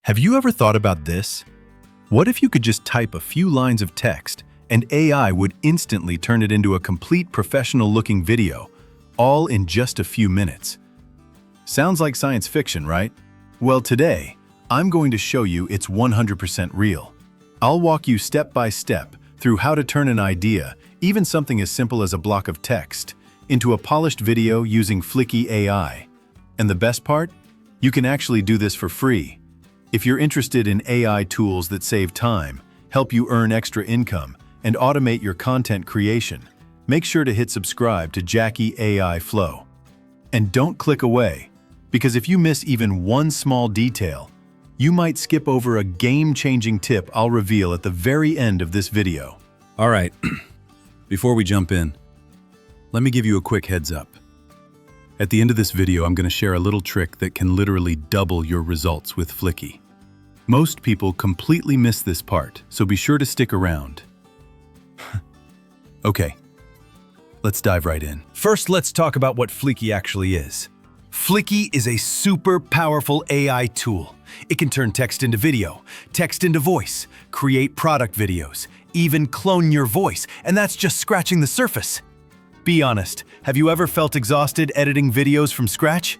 Have you ever thought about this? What if you could just type a few lines of text and AI would instantly turn it into a complete professional-looking video, all in just a few minutes? Sounds like science fiction, right? Well, today, I'm going to show you it's 100% real. I'll walk you step by step through how to turn an idea, even something as simple as a block of text, into a polished video using Fliki AI. And the best part? You can actually do this for free. If you're interested in AI tools that save time, help you earn extra income, and automate your content creation, make sure to hit subscribe to JACKY AI Flow. And don't click away, because if you miss even one small detail, you might skip over a game-changing tip I'll reveal at the very end of this video. All right, before we jump in, let me give you a quick heads up. At the end of this video, I'm going to share a little trick that can literally double your results with Fliki. Most people completely miss this part, so be sure to stick around. Okay, let's dive right in. First, let's talk about what Fliki actually is. Fliki is a super powerful AI tool. It can turn text into video, text into voice, create product videos, even clone your voice, and that's just scratching the surface. Be honest, have you ever felt exhausted editing videos from scratch?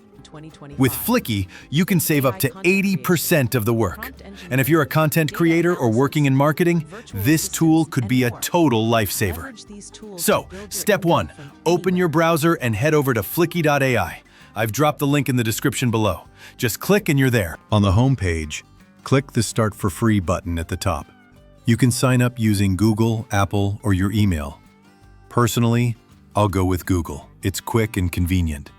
With Fliki, you can save up to 80% of the work. And if you're a content creator or working in marketing, this tool could be a total lifesaver. So, step 1, open your browser and head over to fliki.ai. I've dropped the link in the description below. Just click and you're there. On the home page, click the Start for Free button at the top. You can sign up using Google, Apple, or your email. Personally, I'll go with Google. It's quick and convenient.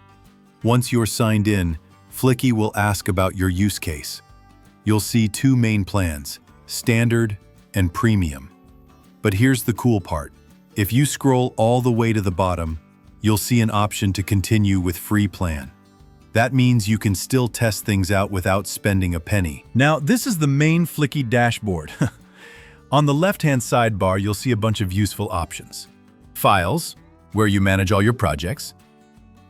Once you're signed in, Fliki will ask about your use case. You'll see two main plans, Standard and Premium. But here's the cool part. If you scroll all the way to the bottom, you'll see an option to continue with Free plan. That means you can still test things out without spending a penny. Now, this is the main Fliki dashboard. On the left-hand sidebar, you'll see a bunch of useful options. Files, where you manage all your projects.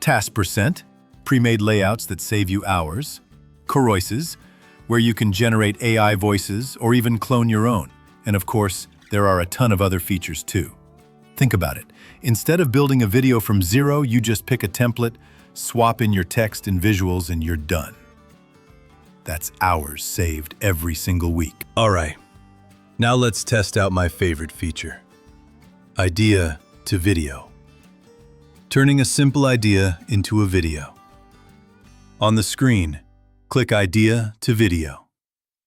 Task percent, pre-made layouts that save you hours. Choruses, where you can generate AI voices or even clone your own. And of course, there are a ton of other features too. Think about it. Instead of building a video from zero, you just pick a template, swap in your text and visuals, and you're done. That's hours saved every single week. All right, now let's test out my favorite feature. Idea to video. Turning a simple idea into a video. On the screen, click Idea to Video.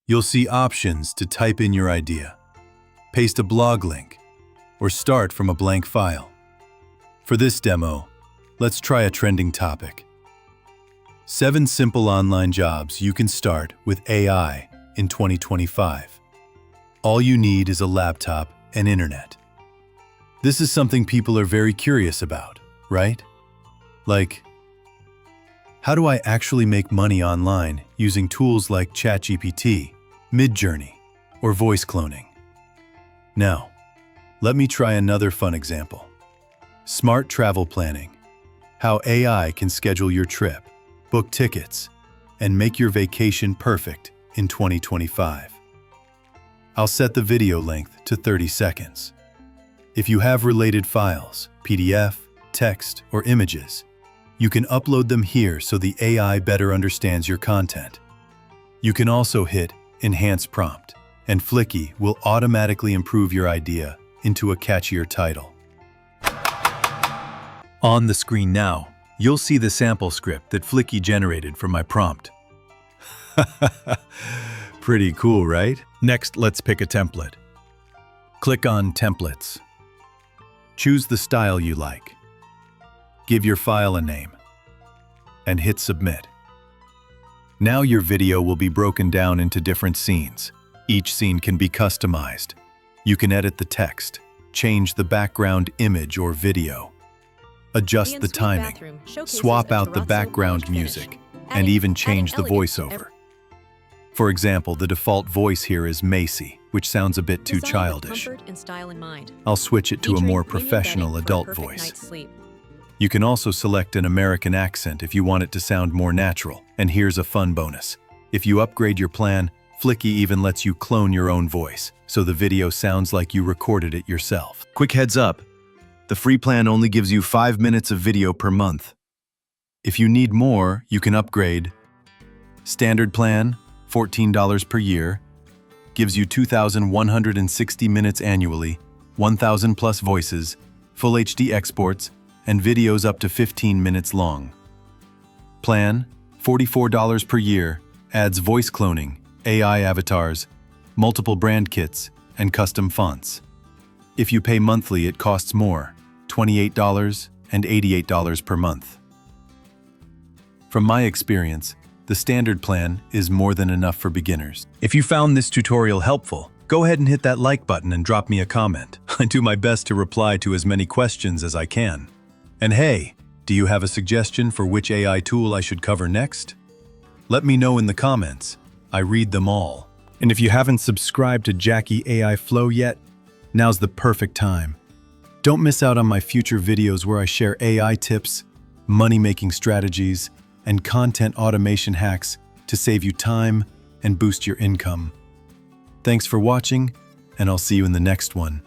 You'll see options to type in your idea, paste a blog link, or start from a blank file. For this demo, let's try a trending topic. 7 simple online jobs you can start with AI in 2025. All you need is a laptop and internet. This is something people are very curious about, right? Like, how do I actually make money online using tools like ChatGPT, Midjourney, or voice cloning? Now, let me try another fun example. Smart travel planning. How AI can schedule your trip, book tickets, and make your vacation perfect in 2025. I'll set the video length to 30 seconds. If you have related files, PDF, text, or images, you can upload them here so the AI better understands your content. You can also hit Enhance Prompt, and Fliki will automatically improve your idea into a catchier title. On the screen now, you'll see the sample script that Fliki generated from my prompt. Pretty cool, right? Next, let's pick a template. Click on Templates. Choose the style you like. Give your file a name, and hit Submit. Now your video will be broken down into different scenes. Each scene can be customized. You can edit the text, change the background image or video, adjust the timing, swap out the background music, and even change the voiceover. For example, the default voice here is Macy, which sounds a bit too childish. I'll switch it to a more professional adult voice. You can also select an American accent if you want it to sound more natural. And here's a fun bonus. If you upgrade your plan, Fliki even lets you clone your own voice, so the video sounds like you recorded it yourself. Quick heads up, the free plan only gives you 5 minutes of video per month. If you need more, you can upgrade. Standard plan, $14 per year, gives you 2,160 minutes annually, 1,000 plus voices, full HD exports, and videos up to 15 minutes long. Plan, $44 per year, adds voice cloning, AI avatars, multiple brand kits, and custom fonts. If you pay monthly, it costs more, $28 and $88 per month. From my experience, the standard plan is more than enough for beginners. If you found this tutorial helpful, go ahead and hit that like button and drop me a comment. I do my best to reply to as many questions as I can. And hey, do you have a suggestion for which AI tool I should cover next? Let me know in the comments. I read them all. And if you haven't subscribed to JACKY AI Flow yet, now's the perfect time. Don't miss out on my future videos where I share AI tips, money-making strategies, and content automation hacks to save you time and boost your income. Thanks for watching, and I'll see you in the next one.